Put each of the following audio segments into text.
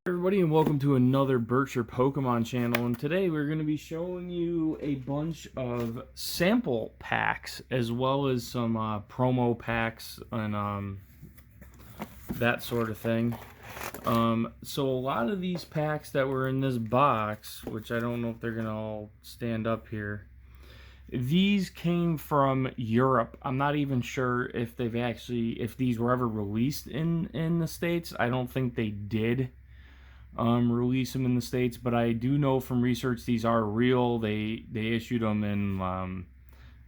Everybody, and welcome to another Berkshire Pokemon Channel. And today we're going to be showing you a bunch of sample packs as well as some promo packs and that sort of thing. So a lot of these packs that were in this box, which I don't know if they're going to all stand up here, these came from Europe. I'm not even sure if if these were ever released in the States. I don't think they did release them in the States, but I do know from research these are real. They issued them in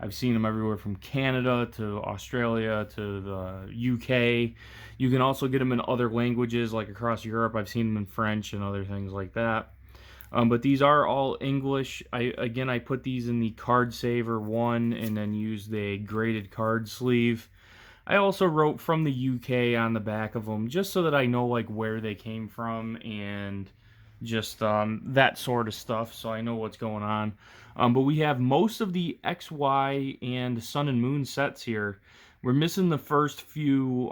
I've seen them everywhere from Canada to Australia to the UK. You can also get them in other languages like across Europe. I've seen them in French and other things like that. But these are all English. I put these in the card saver one and then used a graded card sleeve. I also wrote from the UK on the back of them just so that I know like where they came from and just that sort of stuff, so I know what's going on. But we have most of the XY and Sun and Moon sets here. We're missing the first few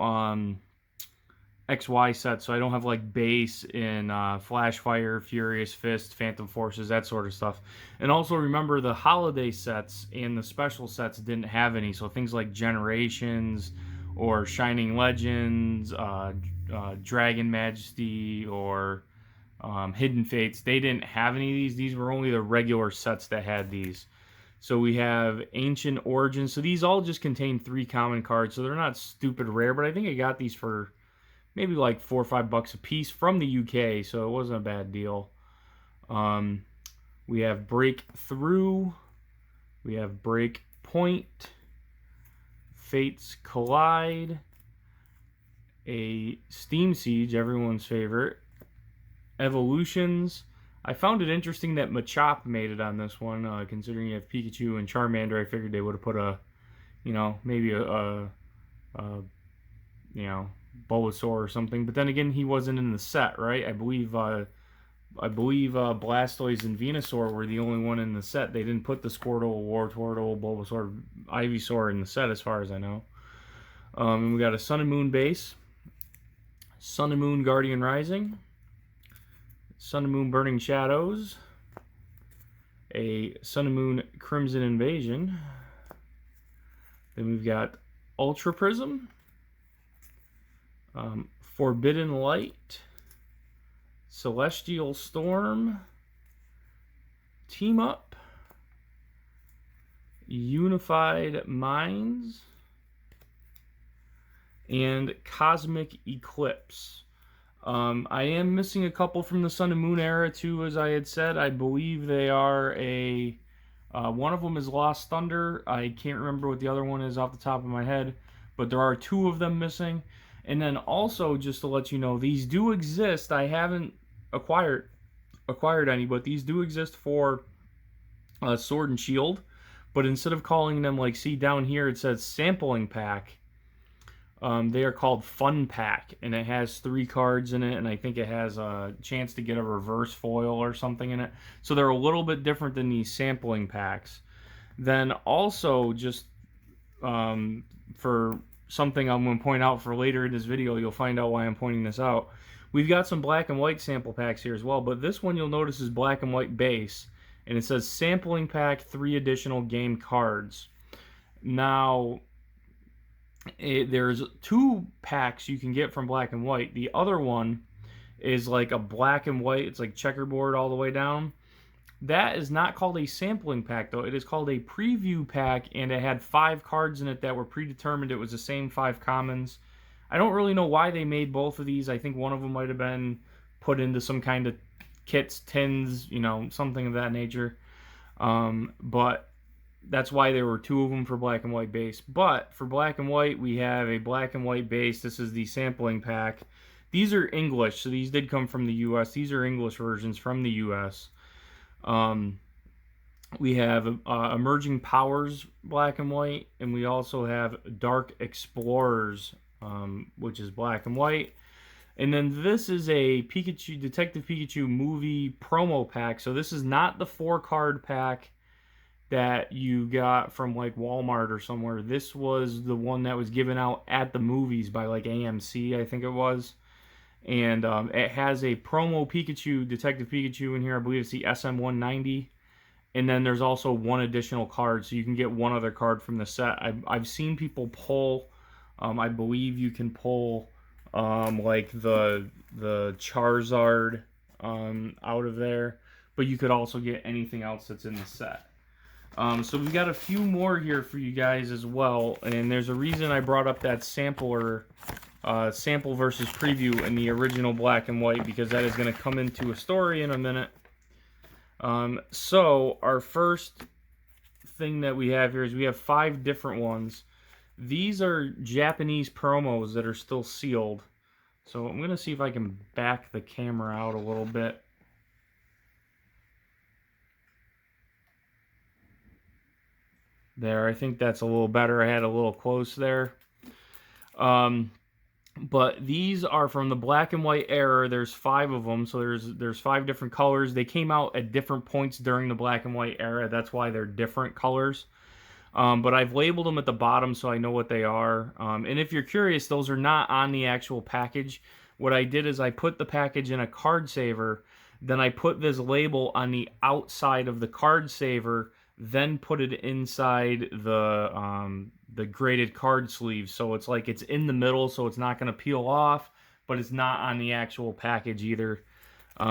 XY sets, so I don't have like Base in Flash Fire, Furious Fist, Phantom Forces, that sort of stuff. And also remember the holiday sets and the special sets didn't have any, so things like Generations or Shining Legends, Dragon Majesty, or Hidden Fates, they didn't have any of these. These were only the regular sets that had these. So we have Ancient Origins. So these all just contain 3 common cards, so they're not stupid rare, but I think I got these for maybe like $4 or $5 a piece from the UK, so it wasn't a bad deal. We have Breakthrough, we have Breakpoint, Fates Collide, a Steam Siege, everyone's favorite, Evolutions. I found it interesting that Machop made it on this one, considering you have Pikachu and Charmander. I figured they would have put a, maybe a Bulbasaur or something. But then again, he wasn't in the set, right? I believe Blastoise and Venusaur were the only one in the set. They didn't put the Squirtle, Wartortle, Bulbasaur, Ivysaur in the set, as far as I know. And we got a Sun and Moon base, Sun and Moon Guardian Rising, Sun and Moon Burning Shadows, a Sun and Moon Crimson Invasion. Then we've got Ultra Prism, Forbidden Light, Celestial Storm, Team Up, Unified Minds, and Cosmic Eclipse. I am missing a couple from the Sun and Moon era too, as I had said. I believe they are one of them is Lost Thunder. I can't remember what the other one is off the top of my head, but there are 2 of them missing. And then also, just to let you know, these do exist. I haven't acquired any, but these do exist for Sword and Shield. But instead of calling them, like, see down here, it says Sampling Pack. They are called Fun Pack, and it has 3 cards in it, and I think it has a chance to get a reverse foil or something in it. So they're a little bit different than these sampling packs. Then also, just for something I'm going to point out for later in this video, you'll find out why I'm pointing this out. We've got some black and white sample packs here as well, but this one you'll notice is black and white base, and it says Sampling Pack 3 additional game cards. Now, there's 2 packs you can get from black and white. The other one is like a black and white, it's like checkerboard all the way down. That is not called a sampling pack, though. It is called a preview pack, and it had 5 cards in it that were predetermined. It was the same 5 commons. I don't really know why they made both of these. I think one of them might have been put into some kind of kits, tins, something of that nature. But that's why there were 2 of them for black and white base. But for black and white, we have a black and white base. This is the sampling pack. These are English, so these did come from the U.S. These are English versions from the U.S. We have Emerging Powers black and white, and we also have Dark Explorers, which is black and white. And then this is a Detective Pikachu movie promo pack. So this is not the 4-card pack that you got from like Walmart or somewhere. This was the one that was given out at the movies by like AMC, I think it was. And it has a promo Pikachu, Detective Pikachu in here. I believe it's the SM190. And then there's also one additional card, so you can get one other card from the set. I've seen people pull, I believe you can pull like the Charizard out of there, but you could also get anything else that's in the set. So we've got a few more here for you guys as well, and there's a reason I brought up that sampler, sample versus preview in the original black and white, because that is going to come into a story in a minute. So our first thing that we have here is we have 5 different ones. These are Japanese promos that are still sealed. So I'm going to see if I can back the camera out a little bit. There, I think that's a little better. I had a little close there. But these are from the black and white era. There's 5 of them, so there's 5 different colors. They came out at different points during the black and white era. That's why they're different colors. But I've labeled them at the bottom so I know what they are. And if you're curious, those are not on the actual package. What I did is I put the package in a card saver, then I put this label on the outside of the card saver, then put it inside the graded card sleeve. So it's like it's in the middle, so it's not going to peel off, but it's not on the actual package either,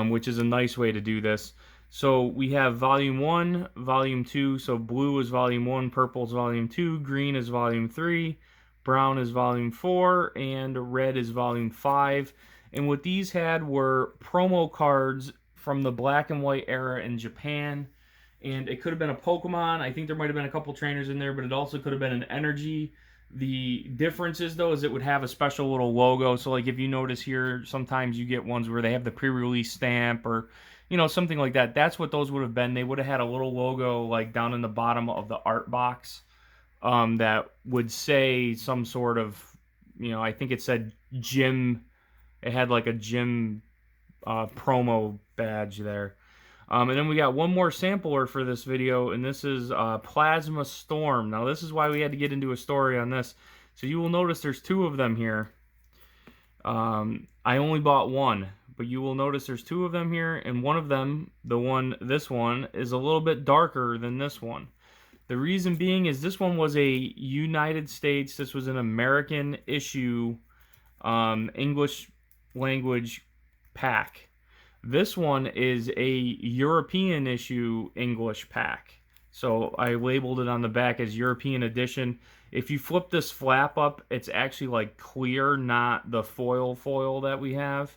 which is a nice way to do this. So we have Volume 1, Volume 2, so blue is Volume 1, purple is Volume 2, green is Volume 3, brown is Volume 4, and red is Volume 5. And what these had were promo cards from the black and white era in Japan. And it could have been a Pokemon. I think there might have been a couple trainers in there, but it also could have been an energy. The difference is, though, is it would have a special little logo. So, like, if you notice here, sometimes you get ones where they have the pre-release stamp or, you know, something like that. That's what those would have been. They would have had a little logo, like, down in the bottom of the art box that would say some sort of, you know, I think it said gym. It had, like, a gym promo badge there. And then we got one more sampler for this video, and this is Plasma Storm. Now, this is why we had to get into a story on this. So you will notice there's 2 of them here. I only bought one, but you will notice there's 2 of them here, and one of them, this one, is a little bit darker than this one. The reason being is this one was a United States, this was an American issue English language pack. This one is a European issue English pack. So I labeled it on the back as European edition. If you flip this flap up, it's actually like clear, not the foil that we have.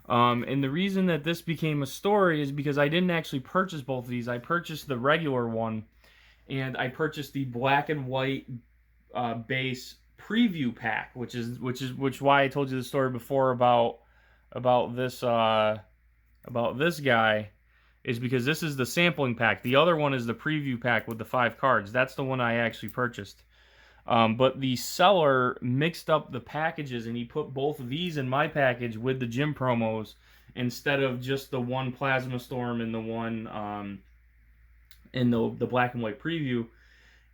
And the reason that this became a story is because I didn't actually purchase both of these. I purchased the regular one, and I purchased the black and white base preview pack, which why I told you the story before about this guy, is because this is the sampling pack. The other one is the preview pack with the 5 cards. That's the one I actually purchased. But the seller mixed up the packages, and he put both of these in my package with the gym promos instead of just the one Plasma Storm and the one in the black and white preview.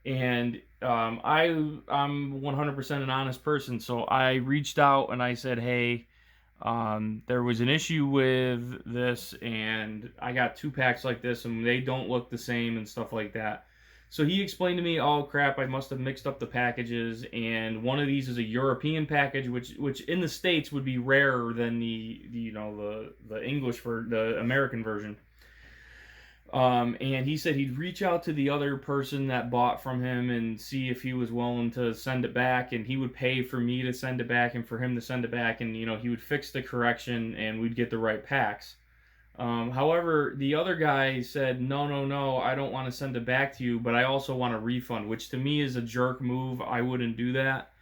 And I'm 100% an honest person, so I reached out and I said, hey, there was an issue with this, and I got 2 packs like this, and they don't look the same and stuff like that. So he explained to me, oh crap, I must have mixed up the packages, and one of these is a European package, which in the States would be rarer than the English the American version. And he said he'd reach out to the other person that bought from him and see if he was willing to send it back, and he would pay for me to send it back and for him to send it back, and you know, he would fix the correction and we'd get the right packs. However, the other guy said, no, I don't want to send it back to you, but I also want a refund, which to me is a jerk move. I wouldn't do that.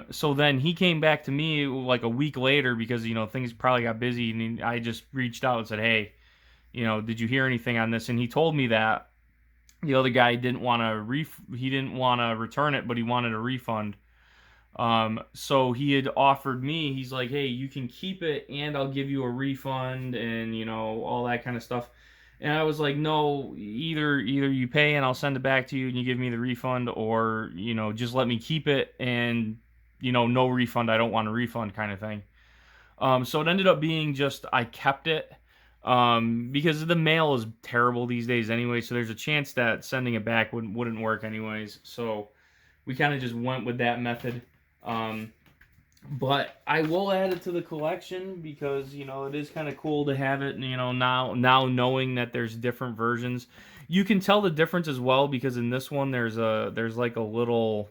So then he came back to me like a week later because, you know, things probably got busy, and I just reached out and said, hey, you know, did you hear anything on this? And he told me that the other guy didn't want to return it, but he wanted a refund. So he had offered me, he's like, hey, you can keep it and I'll give you a refund and, you know, all that kind of stuff. And I was like, no, either you pay and I'll send it back to you and you give me the refund, or, you know, just let me keep it and, you know, no refund. I don't want a refund kind of thing. So it ended up being just I kept it because the mail is terrible these days anyway. So there's a chance that sending it back wouldn't work anyways. So we kind of just went with that method. Um, but I will add it to the collection because it is kind of cool to have it. Now knowing that there's different versions, you can tell the difference as well because in this one there's like a little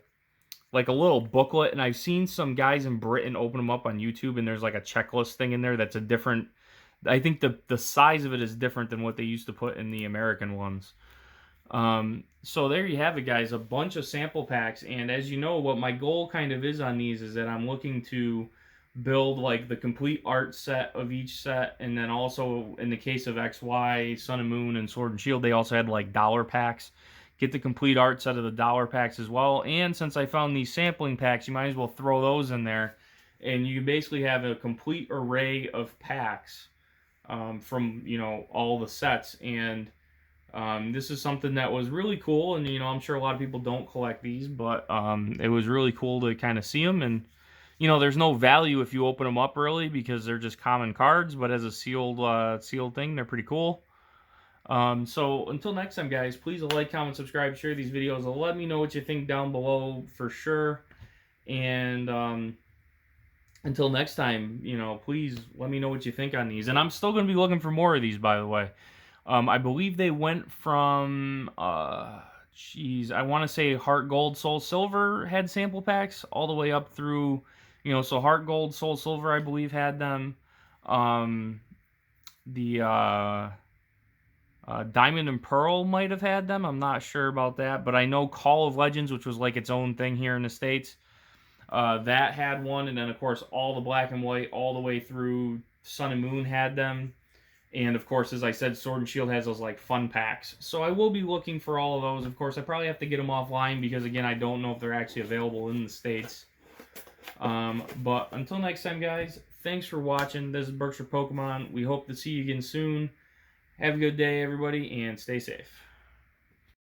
booklet, and I've seen some guys in Britain open them up on YouTube, and there's like a checklist thing in there that's a different. I think the size of it is different than what they used to put in the American ones. So there you have it, guys. A bunch of sample packs, and as you know, what my goal kind of is on these is that I'm looking to build like the complete art set of each set, and then also in the case of XY, Sun and Moon, and Sword and Shield, they also had like dollar packs. Get the complete art set of the dollar packs as well. And since I found these sampling packs, you might as well throw those in there, and you basically have a complete array of packs from all the sets. And this is something that was really cool, and I'm sure a lot of people don't collect these, but it was really cool to kind of see them. And there's no value if you open them up really because they're just common cards, but as a sealed thing, they're pretty cool. So until next time, guys, please like, comment, subscribe, share these videos. Let me know what you think down below for sure. And until next time, please let me know what you think on these. And I'm still going to be looking for more of these, by the way. I believe they went from, I want to say Heart Gold, Soul Silver had sample packs all the way up through, so Heart Gold, Soul Silver, I believe, had them. Diamond and Pearl might have had them. I'm not sure about that, but I know Call of Legends, which was like its own thing here in the States, that had one. And then, of course, all the Black and White all the way through Sun and Moon had them. And, of course, as I said, Sword and Shield has those, like, fun packs. So I will be looking for all of those. Of course, I probably have to get them offline because, again, I don't know if they're actually available in the States. But until next time, guys, thanks for watching. This is Berkshire Pokemon. We hope to see you again soon. Have a good day, everybody, and stay safe.